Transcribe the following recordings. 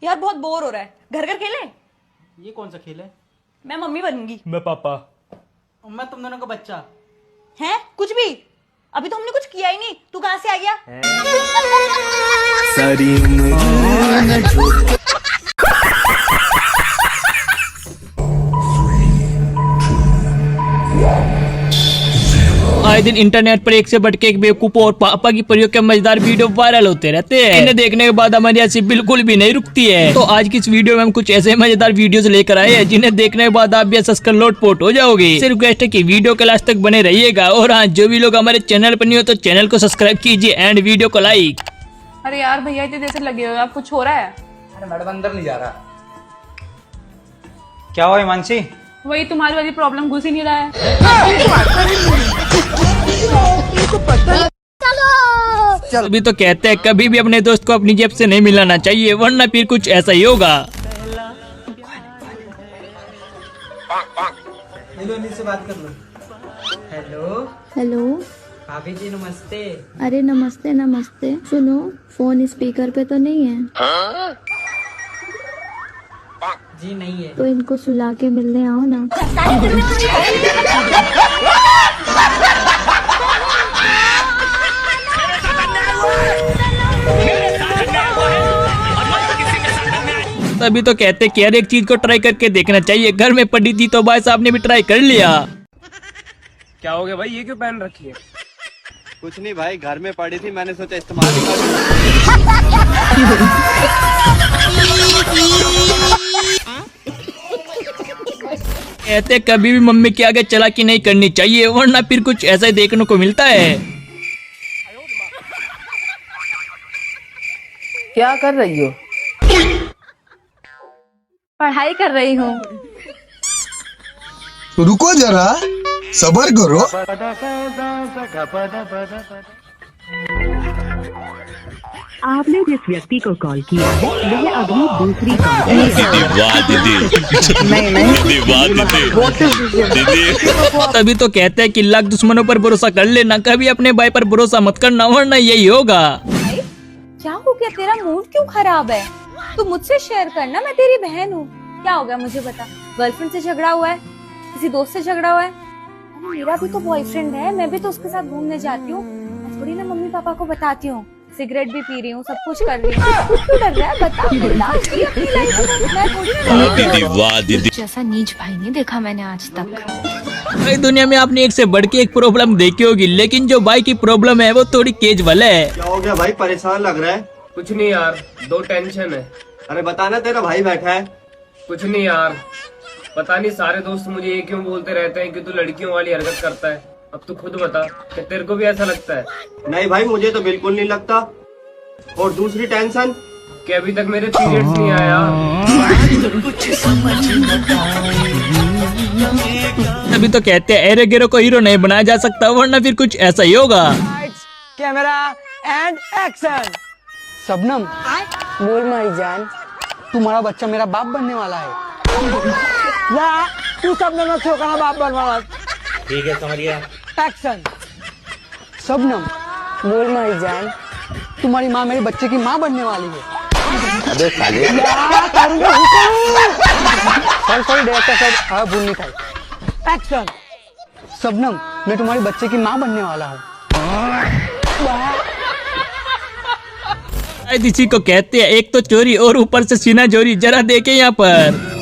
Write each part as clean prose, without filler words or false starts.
यार बहुत बोर हो रहा है, घर घर खेले। ये कौन सा खेल है? मैं मम्मी बनूंगी। मैं पापा। मैं तुम दोनों का बच्चा। हैं? कुछ भी? अभी तो हमने कुछ किया ही नहीं, तू कहाँ से आ गया? आए दिन इंटरनेट पर एक से बढ़ के एक बेवकूफों और पापा की प्रयोग के मजेदार वीडियो वायरल होते रहते हैं। इन्हें देखने के बाद हमारी हंसी बिल्कुल भी नहीं रुकती है। तो आज की इस वीडियो में हम कुछ ऐसे मजेदार वीडियोस लेकर आए हैं जिन्हें देखने के बाद आप भी हंसकर लोटपोट हो जाओगे। सिर्फ रिक्वेस्ट है कि वीडियो के लास्ट तक बने रहिएगा। और हाँ, जो भी लोग हमारे चैनल पर नहीं हो तो चैनल को सब्सक्राइब कीजिए एंड वीडियो को लाइक। अरे यार भैया इतने देर से लगे हुए, आप कुछ हो रहा है? अरे मैडम अंदर नहीं जा रहा। क्या हुआ हिमांशी? वही तुम्हारी वाली प्रॉब्लम घुस ही नहीं रहा है। अभी तो कहते हैं कभी भी अपने दोस्त को अपनी जेब से नहीं मिलाना चाहिए, वरना फिर कुछ ऐसा ही होगा। हेलो, इन्हीं से बात कर लो। Hello hello. भाभी जी नमस्ते। अरे नमस्ते नमस्ते। सुनो, फोन स्पीकर पे तो नहीं है? जी नहीं है। तो इनको सुला के मिलने आओ ना। तभी तो कहते हैं कि हर एक चीज को ट्राई करके देखना चाहिए। घर में पड़ी थी तो भाई साहब ने भी ट्राई कर लिया। क्या हो गया भाई, ये क्यों पहन रखी है? कुछ नहीं भाई, घर में पड़ी थी, मैंने सोचा इस्तेमाल ही कर कहते कभी भी मम्मी के आगे चालाकी नहीं करनी चाहिए, वरना फिर कुछ ऐसा ही देखने को मिलता है। क्या कर रही हो? पढ़ाई कर रही हूँ। रुको जरा, सबर करो। आपने जिस व्यक्ति को कॉल किया है वह अभी दूसरी कॉल तभी तो कहते हैं कि लाख दुश्मनों पर भरोसा कर लेना, कभी अपने भाई पर भरोसा मत करना, वरना यही होगा। क्या हो गया, तेरा मूड क्यों खराब है? तू मुझसे शेयर करना, मैं तेरी बहन हूँ। क्या हो गया मुझे बता। गर्लफ्रेंड से झगड़ा हुआ है? किसी दोस्त से झगड़ा हुआ है? अरे मेरा भी तो बॉयफ्रेंड है, मैं भी तो उसके साथ घूमने जाती हूँ। मैं थोड़ी ना मम्मी पापा को बताती हूँ। सिगरेट भी पी रही हूँ, सब कुछ कर रही हूँ। कुछ क्यों डर रहा है बता। जी अपनी लाइफ में, मैं थोड़ी ना। जैसा नीच भाई नहीं देखा मैंने आज तक। भाई दुनिया में आपने एक से बढ़ के एक प्रॉब्लम देखी होगी, लेकिन जो भाई की प्रॉब्लम है वो थोड़ी केजुअल है। क्या हो गया भाई, परेशान लग रहा है? कुछ नहीं यार, दो टेंशन है। अरे बताना, तेरा भाई बैठा है। कुछ नहीं यार, पता नहीं सारे दोस्त मुझे ये क्यों बोलते रहते हैं कि तू लड़कियों वाली हरकत करता है। अब तू खुद बता कि तेरे को भी ऐसा लगता है? नहीं भाई, मुझे तो बिल्कुल नहीं लगता। और दूसरी टेंशन कि अभी तक मेरे पीरियड्स नहीं आया। अभी तो कहते हैं एरे गिरो को हीरो नहीं बनाया जा सकता, वरना फिर कुछ ऐसा ही होगा। Camera and action. शबनम, बोल माई जान, तुम्हारा बच्चा मेरा बाप बनने वाला है। या तू शबनम से होगा बाप बनने वाला। ठीक है, समझ गया। एक्शन। शबनम, बोल माई जान, तुम्हारी माँ मेरे बच्चे की माँ बनने वाली है। अबे साले। सॉरी डायरेक्टर साहब, भूल नहीं खाई। एक्शन। शबनम, मैं तुम्हारे बच्चे की माँ बनने वाला हूँ। इसी को कहते हैं एक तो चोरी और ऊपर से सीना चोरी। जरा देखे यहाँ पर।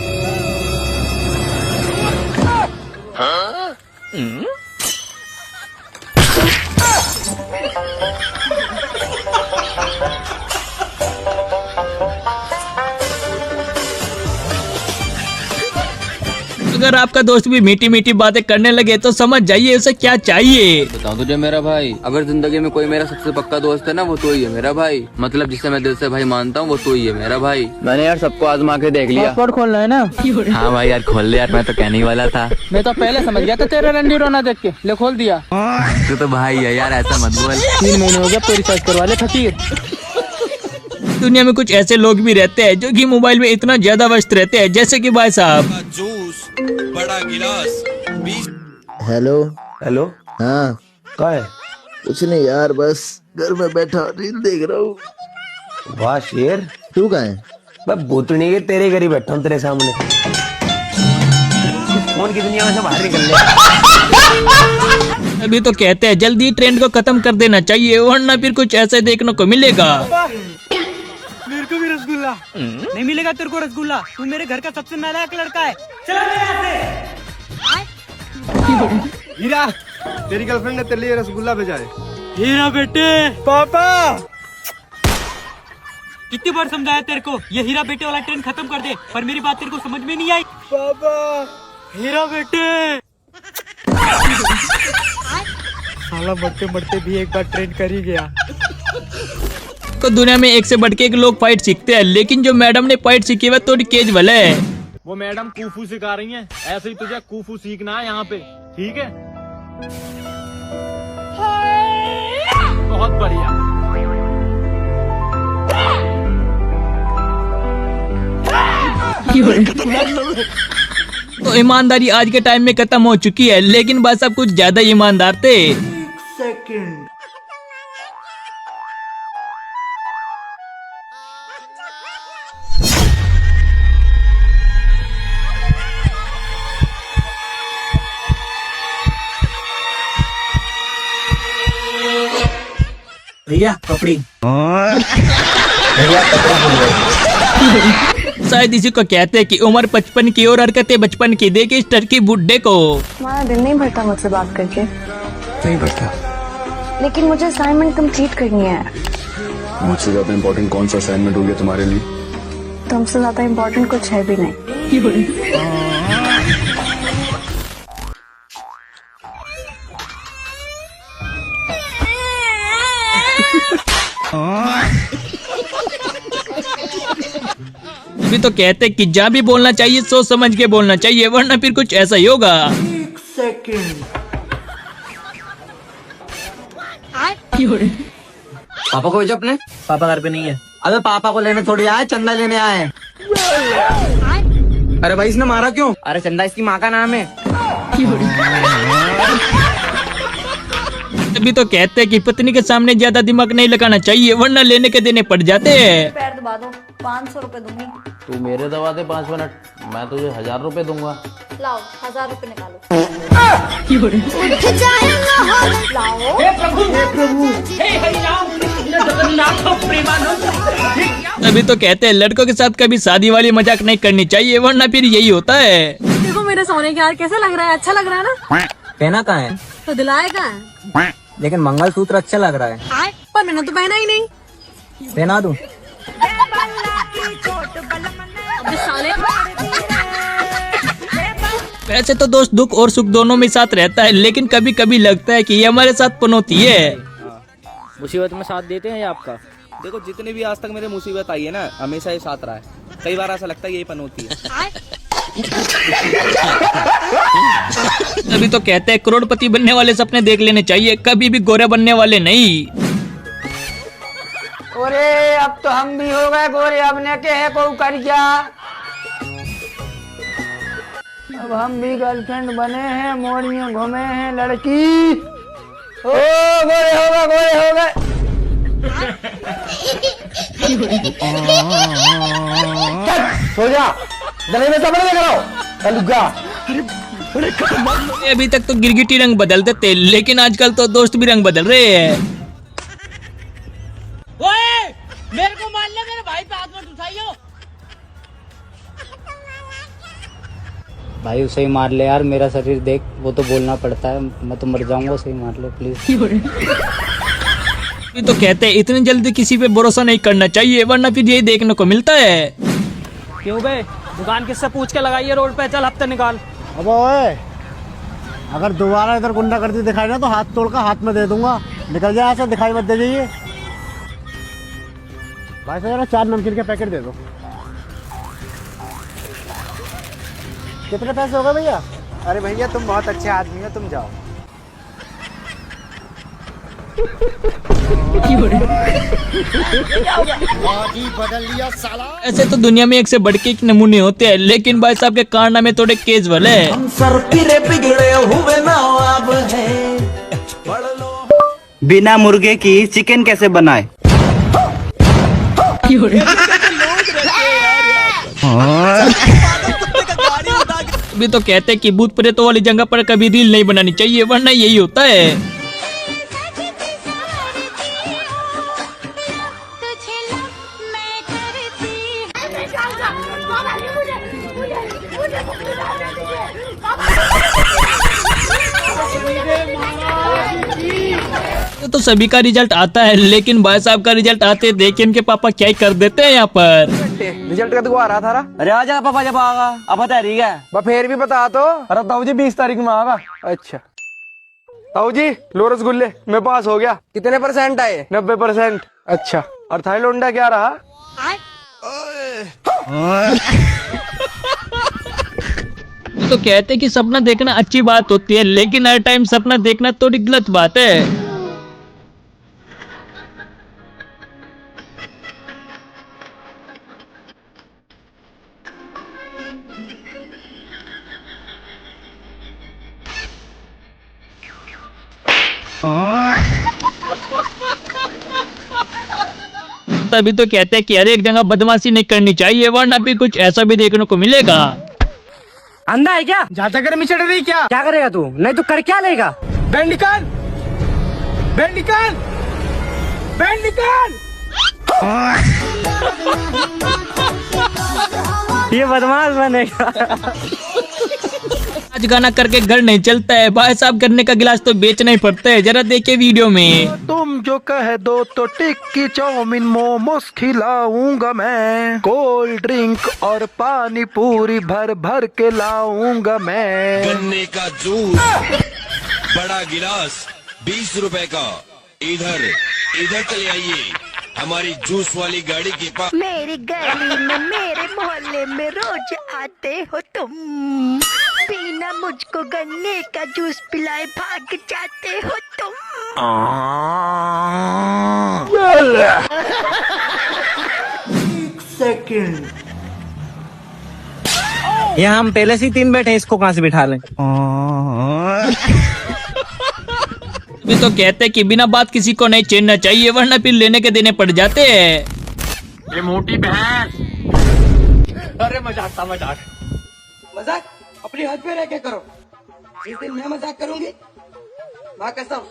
अगर आपका दोस्त भी मीठी मीठी बातें करने लगे तो समझ जाइए उसे क्या चाहिए। बताऊं तुझे मेरा भाई, अगर जिंदगी में कोई मेरा सबसे पक्का दोस्त है ना, वो तो ही है मेरा भाई। मतलब जिसे मैं दिल से भाई मानता हूँ, वो तो ही है मेरा भाई। मैंने यार सबको आजमा के देख लिया। पासपोर्ट खोलना है ना? हाँ भाई यार खोल ले यार, मैं तो कहने ही वाला था। मैं तो पहले समझ गया था तेरा रंडी रोना देख के, ले खोल दिया। तू तो भाई है यार, ऐसा मत बोल। 3 महीने हो गया तो रिचार्ज करवा ले फकीर। दुनिया में कुछ ऐसे लोग भी रहते हैं जो कि मोबाइल में इतना ज्यादा व्यस्त रहते हैं, जैसे कि भाई साहब। जूस, बड़ा गिलास, 20। हेलो। हेलो। हाँ, क्या है? कुछ नहीं यार, बस घर में बैठा रील देख रहा हूँ। वाह शेर। तू कहाँ है? भूतनी के तेरे घर ही बैठा हूँ तेरे सामने। फोन की दुनिया में से बाहर निकल ले। अभी तो कहते हैं जल्दी ट्रेंड को खत्म कर देना चाहिए, वरना फिर कुछ ऐसे देखने को मिलेगा। मेरे को भी रसगुल्ला नहीं मिलेगा। तेरे को रसगुल्ला? तू मेरे घर का सबसे नालायक लड़का है। चला मेरे यहाँ से। हीरा, तेरी गर्लफ्रेंड ने तेरे लिए रसगुल्ला भेजा है। हीरा बेटे। पापा कितनी बार समझाया तेरे को, ये हीरा बेटे वाला ट्रेंड खत्म कर दे, पर मेरी बात तेरे को समझ में नहीं आई। पापा हीरा बेटे। साला बढ़ते बढ़ते भी एक बार ट्रेंड कर ही गया। तो दुनिया में एक से बढ़ के एक लोग फाइट सीखते हैं, लेकिन जो मैडम ने फाइट सीखी है थोड़ी केज वाले है। वो मैडम कूफू सिखा रही हैं, ऐसे ही तुझे कूफू सीखना है यहाँ पे, ठीक है? बहुत बढ़िया। तो ईमानदारी आज के टाइम में खत्म हो चुकी है, लेकिन बस अब कुछ ज्यादा ईमानदार थे। भैया कपड़ी। शायद इसी को कहते हैं कि उम्र 55 की और हरकतें बचपन की, देखी इस टर्की बुड्ढे को। तुम्हारा दिन नहीं भरता मुझसे बात करके। नहीं पता। लेकिन मुझे असाइनमेंट कंप्लीट करनी है। मुझसे ज्यादा इम्पोर्टेंट कौन सा असाइनमेंट हो गया तुम्हारे लिए? तुमसे ज्यादा इम्पोर्टेंट कुछ है भी नहीं। अभी तो कहते हैं कि जहाँ भी बोलना चाहिए सोच समझ के बोलना चाहिए, वरना फिर कुछ ऐसा ही होगा। पापा को भेजो अपने। पापा घर पे नहीं है। अबे पापा को लेने थोड़ी आए, चंदा लेने आए। अरे भाई इसने मारा क्यों? अरे चंदा इसकी माँ का नाम है। अभी तो कहते हैं कि पत्नी के सामने ज्यादा दिमाग नहीं लगाना चाहिए, वरना लेने के देने पड़ जाते हैं। पैर दबा दो, 500 रुपए दूंगी। तू मेरे दबा दे 5 मिनट, मैं तुझे 1000 रुपए दूंगा। लाओ 1000 रुपए निकालो। अभी तो कहते हैं लड़कों के साथ कभी शादी वाली मजाक नहीं करनी चाहिए, वरना फिर यही होता है। देखो मेरे सोने के हार कैसा लग रहा है? अच्छा लग रहा है ना? पहना कहाँ है? तो दिलाए कहाँ है? लेकिन मंगलसूत्र अच्छा लग रहा है। पर मैंने तो पहना ही नहीं। पहना दूं? वैसे तो दोस्त दुख और सुख दोनों में साथ रहता है, लेकिन कभी कभी लगता है कि ये हमारे साथ पनौती है। मुसीबत में साथ देते हैं आपका? देखो जितनी भी आज तक मेरे मुसीबत आई है ना, हमेशा ये साथ रहा है। कई बार ऐसा लगता है यही पनौती है। अभी तो कहते हैं करोड़पति बनने वाले सपने देख लेने चाहिए, कभी भी गोरे बनने वाले नहीं। अरे अब तो हम भी हो गए गोरे, अब ने के है को कर क्या? अब हम भी गर्लफ्रेंड बने हैं, मोड़ियों घूमे हैं लड़की। ओ गोरे हो गए, गोरे हो गए। सो जा, गले में सबने करो लुगा। अभी तक तो गिरगिटी रंग बदलते थे, लेकिन आजकल तो दोस्त भी रंग बदल रहे हैं। ओए, मेरे को मान ले, मेरे भाई पे हाथ मत उठाइयो। भाई उसे ही मार ले यार, मेरा शरीर देख, वो तो बोलना पड़ता है, मैं तो मर जाऊंगा, उसे ही मार ले प्लीज। ये तो कहते हैं इतनी जल्दी किसी पे भरोसा नहीं करना चाहिए, वरना फिर यही देखने को मिलता है। क्यों बे, दुकान किससे पूछ के लगाई है रोड पे? चल हफ्ते निकाल। अब ओए, अगर दोबारा इधर गुंडागर्दी दिखाई ना तो हाथ तोड़ का हाथ में दे दूंगा। निकल जाए ऐसे, दिखाई मत दे जाइए। भाई साहब 4 नमकीन के पैकेट दे दो। कितने पैसे हो गए भैया? अरे भैया तुम बहुत अच्छे आदमी हो, तुम जाओ। बदल लिया साला। ऐसे तो दुनिया में एक से बढ़ के एक नमूने होते हैं, लेकिन भाई साहब के कारनामे थोड़े केजुअल है। हम सर पिरे बिगड़े हुए नवाब हैं। बिना मुर्गे की चिकन कैसे बनाए? अभी तो कहते हैं कि भूत प्रेतों वाली जगह पर कभी रील नहीं बनानी चाहिए, वरना यही होता है। तो सभी का रिजल्ट आता है, लेकिन भाई साहब का रिजल्ट आते देखिए इनके पापा क्या ही कर देते हैं यहाँ पर। रिजल्ट का तो आ रहा था। अरे आ जा पापा, जब आगा अब बता रही है फिर भी बता तो। अरे ताऊ जी 20 तारीख में आगा। अच्छा ताऊ जी लो रसगुल्ले, मैं पास हो गया। कितने % आए? 90%। अच्छा और थाईलैंड क्या रहा? तो कहते हैं कि सपना देखना अच्छी बात होती है, लेकिन हर टाइम सपना देखना थोड़ी गलत बात है। तभी तो कहते हैं कि हर एक जगह बदमाशी नहीं करनी चाहिए, वरना भी कुछ ऐसा भी देखने को मिलेगा। अंधा है क्या? ज्यादा गर्मी चढ़ रही क्या करेगा तू? नहीं तो कर क्या लेगा? बैंड निकाल, बैंड निकाल, बैंड निकाल। ये बदमाश बनेगा। आज गाना करके घर नहीं चलता है भाई साहब, गन्ने का गिलास तो बेचना ही पड़ता है। जरा देखिए वीडियो में। तुम जो कह दो तो टिक्की चाउमीन मोमोस खिलाऊंगा मैं, कोल्ड ड्रिंक और पानी पूरी भर भर के लाऊंगा मैं। गन्ने का जूस बड़ा गिलास 20 रुपए का, इधर चले आइए हमारी जूस वाली गाड़ी के पास। मेरी गली में मेरे मोहल्ले में रोज आते हो तुम, बिना मुझको गन्ने का जूस पिलाए भाग जाते हो तुम। एक सेकंड, यहाँ हम पहले से ही 3 बैठे हैं, इसको कहाँ से बिठा लें? अभी तो कहते हैं कि बिना बात किसी को नहीं छेड़ना चाहिए, वरना फिर लेने के देने पड़ जाते हैं। ये मोटी भैंस। अरे मजाक था, मजाक अपने हाथ पे रह के करो। जिस दिन मैं मजाक करूंगी माँ कसम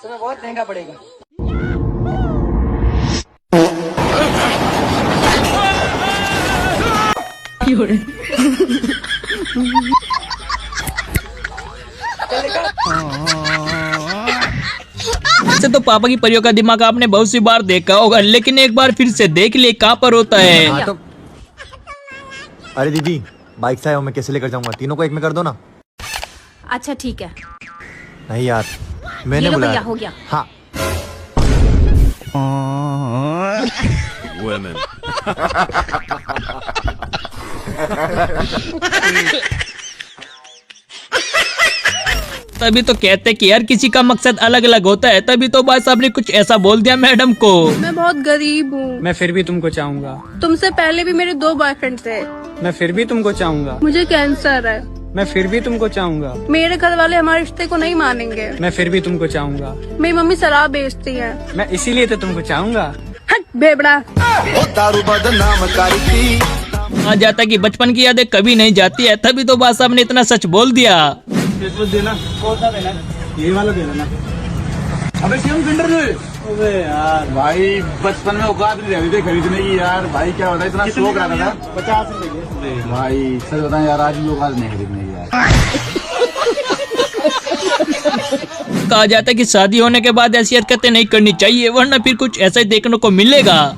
तुम्हें बहुत महंगा पड़ेगा। वैसे तो पापा की परियों का दिमाग आपने बहुत सी बार देखा होगा, लेकिन एक बार फिर से देख ले कहाँ पर होता है। तो अरे दीदी बाइक से आया हूँ मैं, कैसे लेकर जाऊंगा? तीनों को एक में कर दो ना। अच्छा ठीक है। नहीं यार मैंने बुलाया। हो गया। हाँ तभी तो कहते हैं कि हर किसी का मकसद अलग अलग होता है। तभी तो भाई साहब ने कुछ ऐसा बोल दिया मैडम को। मैं बहुत गरीब हूँ। मैं फिर भी तुमको चाहूंगा। तुमसे पहले भी मेरे 2 बॉयफ्रेंड थे। मैं फिर भी तुमको चाहूंगा। मुझे कैंसर है। मैं फिर भी तुमको चाहूंगा। मेरे घर वाले हमारे रिश्ते को नहीं मानेंगे। मैं फिर भी तुमको चाहूंगा। मेरी मम्मी शराब बेचती है। मैं इसीलिए तो तुमको चाहूंगा। हट बेबड़ा। दारू बदनाम करती। आ जाता कि बचपन की यादें कभी नहीं जाती है। तभी तो भाई साहब ने इतना सच बोल दिया। देना कौन सा देना? यही वाला दे देना। अबे सेम फिल्टर दे। अबे यार भाई बचपन में औकात नहीं रहती थी खरीदने की यार। भाई क्या होता है इतना शौक रहता था। 50 रुपए भाई सच बताएं यार, आज भी औकात नहीं खरीदने की यार। कहा जाता है कि शादी होने के बाद ऐसी हरकतें नहीं करनी चाहिए, वरना फिर कुछ ऐसा ही देखने को मिलेगा।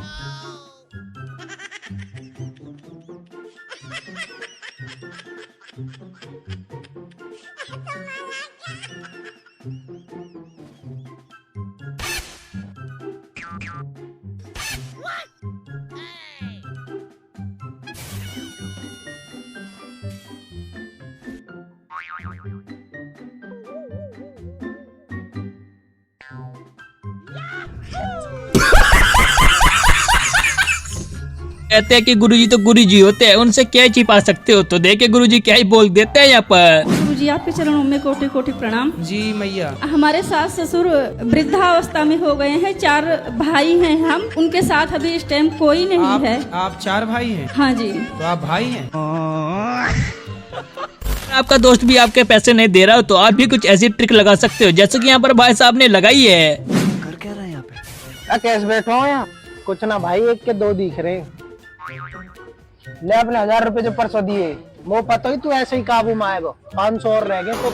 कहते हैं कि गुरुजी तो गुरुजी होते हैं, उनसे क्या छिपा सकते हो। तो देखे गुरुजी क्या ही बोल देते हैं यहाँ पर। जी आपके चरणों में कोटि कोटि प्रणाम। जी मैया। हमारे सास ससुर वृद्धावस्था में हो गए हैं, 4 भाई हैं हम, उनके साथ अभी इस टाइम कोई नहीं है। आप 4 भाई हैं? हाँ जी। तो आप भाई हैं? आपका दोस्त भी आपके पैसे नहीं दे रहा हो तो आप भी कुछ ऐसी ट्रिक लगा सकते हो जैसे कि यहाँ पर भाई साहब ने लगाई है। कर क्या रहा है यहाँ पे? कैसे बैठा हूँ यहाँ? कुछ ना भाई, 1 के 2 दिख रहे। ले अपने 1000 रुपए जो परसों दिए, वो पता ही तू ऐसे ही काबू में आएगा। 500 और रह गए तो।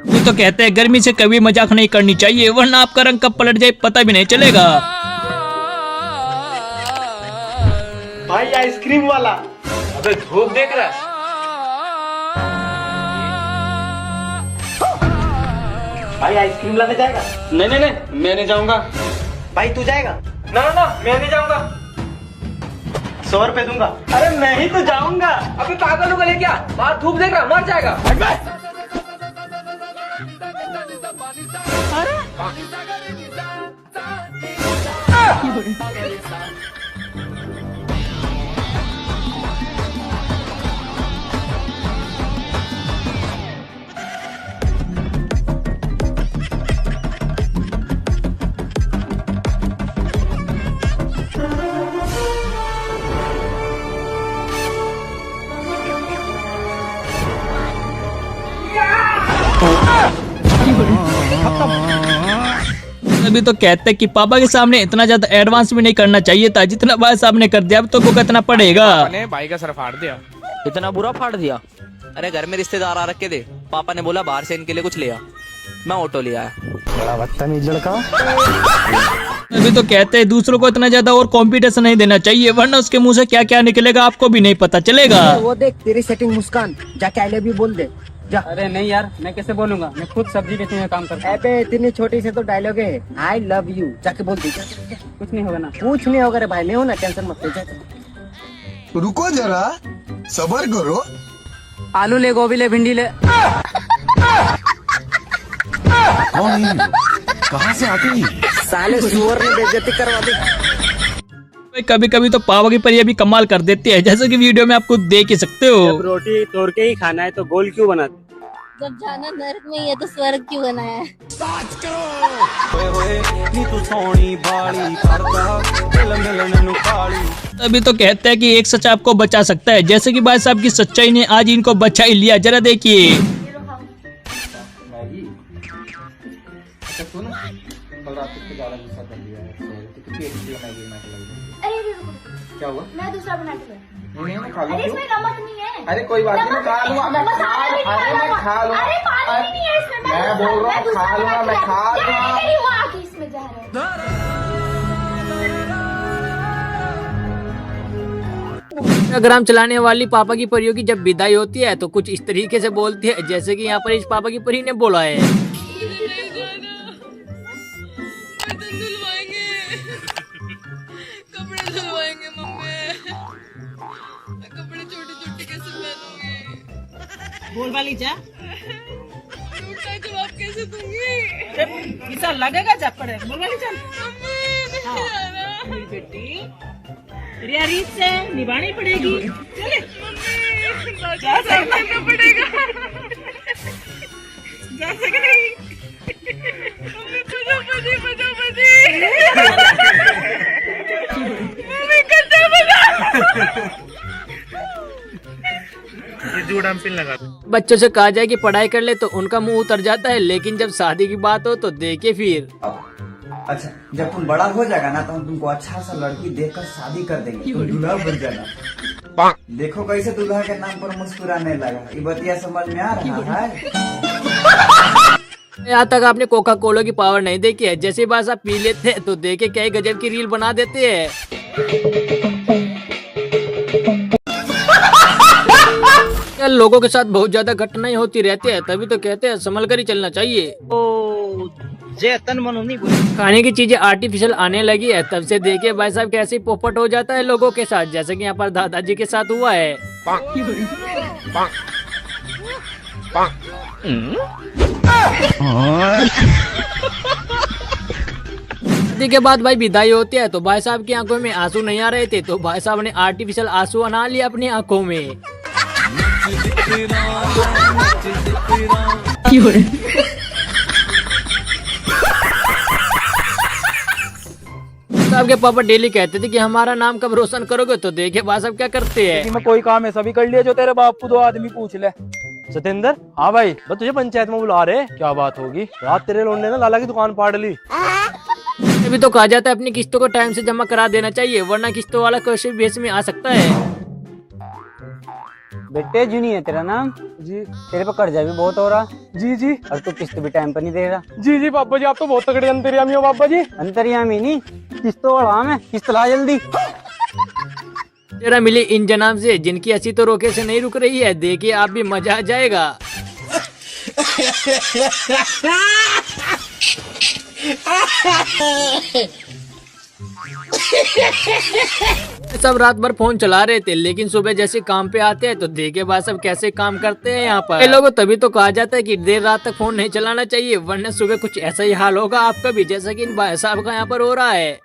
ये तो कहते हैं गर्मी से कभी मजाक नहीं करनी चाहिए वरना आपका रंग कब पलट जाए पता भी नहीं चलेगा। भाई आइसक्रीम वाला, अबे धूप देख रहा है? भाई आइसक्रीम लाने जाएगा? नहीं नहीं नहीं, मैं नहीं जाऊंगा। भाई तू जाएगा? ना ना ना, मैं नहीं जाऊंगा। 100 रुपए दूंगा। अरे मैं ही तो जाऊंगा। अबे पागल हो गए क्या? बाहर धूप देख रहा, मर जाएगा। अभी तो कहते हैं कि पापा के सामने इतना ज्यादा एडवांस भी नहीं करना चाहिए था जितना भाई साहब ने कर दिया। अब तो भुगतना पड़ेगा। ने भाई का सर फाड़ दिया। इतना बुरा फाड़ दिया? अरे घर में रिश्तेदार आ रखे थे, पापा ने बोला बाहर से इनके लिए कुछ ले आ, मैं ऑटो ले आया। बड़ा बदतमीज लड़का। अभी तो कहते हैं दूसरों को इतना ज्यादा और कंपटीशन नहीं देना चाहिए वरना उसके मुंह से क्या क्या निकलेगा आपको भी नहीं पता चलेगा। वो देख तेरी सेटिंग मुस्कान, जाके आई लव यू बोल दे जा। अरे नहीं यार, मैं कैसे बोलूंगा, मैं खुद सब्जी बेचने में काम करता हूँ। अबे इतनी छोटी से तो डायलॉग है, आई लव यू, जाके बोल दे। कुछ नहीं होगा ना? कुछ नहीं होगा रे भाई, ले हो ना, टेंशन मत ले। रुको जरा, सबर करो। आलू ले, गोभी ले, भिंडी ले। कहाँ से आती? साले सुअर ने बेइज्जती करवा दी। कभी कभी तो पावा की परियां भी कमाल कर देती है जैसे कि वीडियो में आप खुद देख ही सकते हो। जब रोटी तोड़ के ही खाना है तो गोल क्यों बनाते? जब जाना नरक में ही है तो स्वर्ग क्यों बनाया है? अभी तो कहते हैं कि एक सच आपको बचा सकता है जैसे कि भाई साहब की सच्चाई ने आज इनको बचा ही लिया। जरा देखिए। क्या हुआ? मैं दूसरा बना के नहीं मैं खा लूं। अरे इसमें नमक नहीं है। अरे कोई बात नहीं, मैं खा लूंगा। मैं खा लूंगा। अरे पानी नहीं है इसमें। मैं बोल रहा हूँ खा लूंगा, मैं खा लूंगा। इसमें जहर है। इंस्टाग्राम चलाने वाली पापा की परियों की जब विदाई होती है तो कुछ इस तरीके से बोलती है जैसे कि यहाँ पर इस पापा की परी ने बोला है। कपड़े धुलवाएंगे मम्मी। कपड़े छोटे छोटे कैसे पहनूंगी? बोल वाली जा। उसका जवाब कैसे दूंगी? ऐसा लगेगा जब पड़े। बोल वाली जा। मम्मी नहीं आ रहा। बेटी रिया रीत से निभानी पड़ेगी। चले मम्मी जा सकना पड़ेगा। जा सके नहीं। मम्मी बजाओ बजी बजाओ बजी। मम्मी कच्चा बजा। बच्चों से कहा जाए कि पढ़ाई कर ले तो उनका मुंह उतर जाता है लेकिन जब शादी की बात हो तो देखिए फिर। अच्छा जब तुम बड़ा हो जाएगा ना तो हम तुमको अच्छा सा लड़की देखकर शादी कर देंगे, तुम दूल्हा बन जाना। देखो कैसे दूल्हा के नाम पर मुस्कुराने लगा। ये बतिया समझ में आ रहा है? यहाँ तक आपने कोका कोला की पावर नहीं देखी है। जैसे बात आप पी लेते हैं तो देखे क्या ही गजब की रील बना देते हैं। लोगों के साथ बहुत ज्यादा घटनाएं होती रहती है तभी तो कहते हैं संभल कर ही चलना चाहिए। खाने की चीजें आर्टिफिशियल आने लगी है तब से देखिए भाई साहब कैसे पोपट हो जाता है लोगों के साथ जैसे कि यहाँ पर दादाजी के साथ हुआ है। आरती के बाद भाई विदाई होती है तो भाई साहब की आंखों में आंसू नहीं आ रहे थे तो भाई साहब ने आर्टिफिशियल आंसू बना लिया अपनी आंखों में। आपके पापा डेली कहते थे कि हमारा नाम कब रोशन करोगे, तो देखिए भाई साहब क्या करते हैं। मैं कोई काम ऐसा भी कर लिया जो तेरे बापू 2 आदमी पूछ ले। सतेंद्र, हाँ भाई, बस तुझे पंचायत में बुला रहे। क्या बात होगी? रात तेरे लोंडे ने लाला की दुकान फाड़ ली। अभी तो कहा जाता है अपनी किस्तों को टाइम से जमा करा देना चाहिए, वरना किस्तों वाला कैसे भी भेष में आ सकता है। बेटे जूनी है तेरा नाम? जी। तेरे पे कर्जा भी बहुत हो रहा? जी जी। और तू किस्त भी टाइम पर नहीं दे रहा? जी जी पापा जी, आप तो बहुत तगड़े अंतर्यामी हो पापा जी। अंतर्यामी नहीं, किस्तों वाला मैं। किस्त ला जल्दी। तेरा मिली इन जनाब से जिनकी हंसी तो रोके से नहीं रुक रही है, देखिए आप भी मजा आ जाएगा। सब रात भर फोन चला रहे थे, लेकिन सुबह जैसे काम पे आते हैं तो देखे भाई सब कैसे काम करते हैं यहाँ पर। लोगों तभी तो कहा जाता है कि देर रात तक फोन नहीं चलाना चाहिए, वरना सुबह कुछ ऐसा ही हाल होगा आपका भी, जैसा कि इन भाई साहब का यहाँ पर हो रहा है।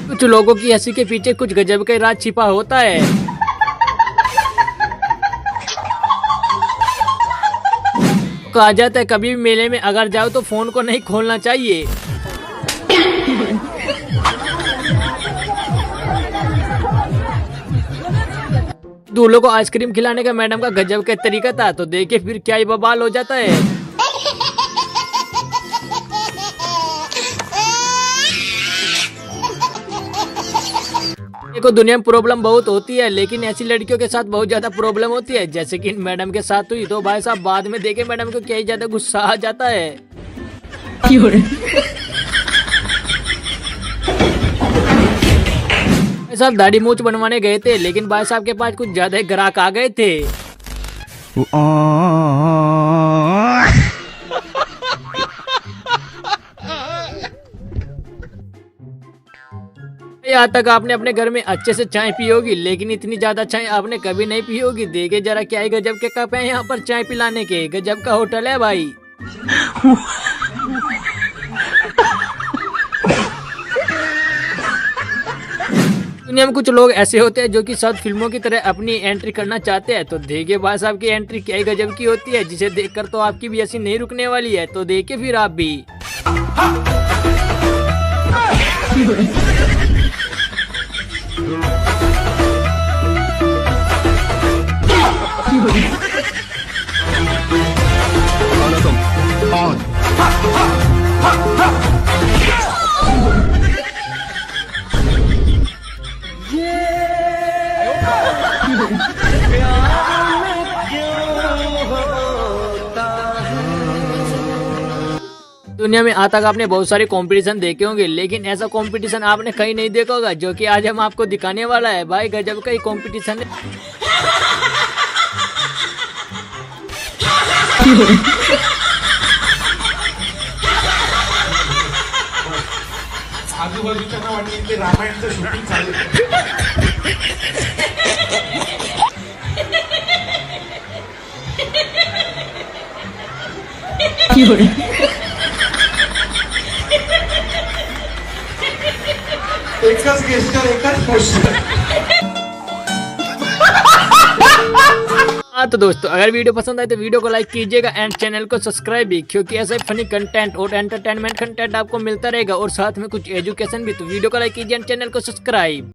कुछ लोगों की हंसी के पीछे कुछ गजब का राज छिपा होता है। कहा जाता है कभी भी मेले में अगर जाओ तो फोन को नहीं खोलना चाहिए। दूल्हों को आइसक्रीम खिलाने का मैडम का गजब का तरीका था, तो देखिए फिर क्या ही बवाल हो जाता है। देखो दुनिया में प्रॉब्लम बहुत होती है, लेकिन ऐसी लड़कियों के साथ बहुत ज्यादा प्रॉब्लम होती है, जैसे कि मैडम के साथ हुई। तो भाई साहब बाद में देखे मैडम को क्या ही ज्यादा गुस्सा आ जाता है। भाई साहब दाढ़ी मूंछ बनवाने गए थे, लेकिन भाई साहब के पास कुछ ज्यादा ग्राहक आ गए थे। यहाँ तक आपने अपने घर में अच्छे से चाय पी होगी, लेकिन इतनी ज्यादा चाय आपने कभी नहीं पी होगी। देखे जरा क्या ही गजब के कप हैं यहाँ पर चाय पिलाने के, गजब का होटल है भाई। दुनिया में कुछ लोग ऐसे होते हैं जो कि साउथ फिल्मों की तरह अपनी एंट्री करना चाहते हैं, तो देखिए भाई साहब की एंट्री क्या ही गजब की होती है, जिसे देखकर तो आपकी भी हंसी नहीं रुकने वाली है। तो देखिए फिर आप भी। दुनिया में आज तक आपने बहुत सारे कंपटीशन देखे होंगे, लेकिन ऐसा कंपटीशन आपने कहीं नहीं देखा होगा, जो कि आज हम आपको दिखाने वाला है। भाई गजब का ही कंपटीशन है। आजूबाजूच्या वाटेत रामायणचं शूटिंग चालू आहे। एकच गेस्टर एकच पोस्टर। हाँ तो दोस्तों अगर वीडियो पसंद आए तो वीडियो को लाइक कीजिएगा एंड चैनल को सब्सक्राइब भी, क्योंकि ऐसा फनी कंटेंट और एंटरटेनमेंट कंटेंट आपको मिलता रहेगा और साथ में कुछ एजुकेशन भी। तो वीडियो को लाइक कीजिए एंड चैनल को सब्सक्राइब।